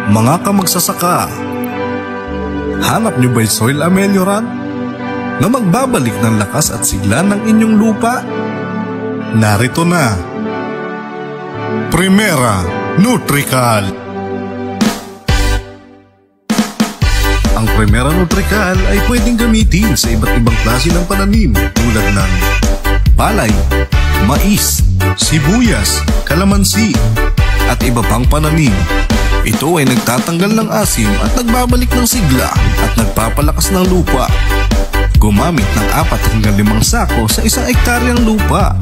Mga kamagsasaka, hanap niyo ba yung soil ameliorant na magbabalik ng lakas at sigla ng inyong lupa? Narito na, Primera Nutrical. Ang Primera Nutrical ay pwedeng gamitin sa iba't ibang klase ng pananim tulad ng palay, mais, sibuyas, kalamansi, at iba pang pananim. Ito ay nagtatanggal ng asim at nagbabalik ng sigla at nagpapalakas ng lupa. Gumamit ng 4 hanggang 5 sako sa 1 ektaryang lupa.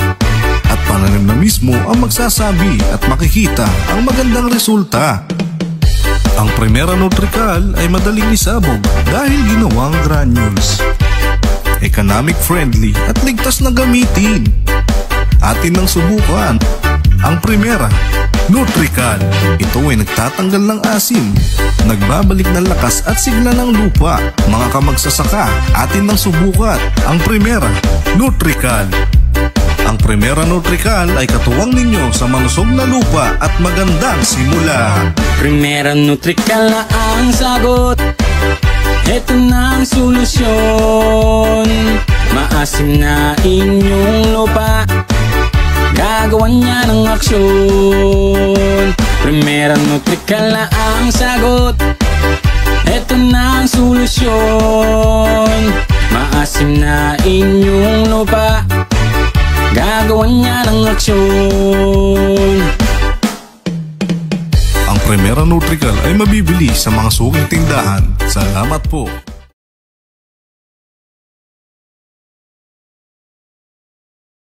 At pananim na mismo ang magsasabi at makikita ang magandang resulta. Ang Primera Nutrical ay madaling isabog dahil ginawang granules. Economic friendly at ligtas na gamitin. Atin nang subukan ang Primera Nutrical. Ito ay nagtatanggal ng asim, nagbabalik ng lakas at sigla ng lupa. Mga kamagsasaka, atin nang subukan ang Primera Nutrical. Ang Primera Nutrical ay katuwang ninyo sa malusog na lupa at magandang simula. Primera Nutrical na ang sagot. Ito na ang solusyon. Maasim na inyong lupa, gagawan niya ng aksyon. Primera Nutrical na ang sagot. Ito na ang solusyon. Maasim na inyong lupa, gagawan niya ng aksyon. Ang Primera Nutrical ay mabibili sa mga suking tindahan. Salamat po.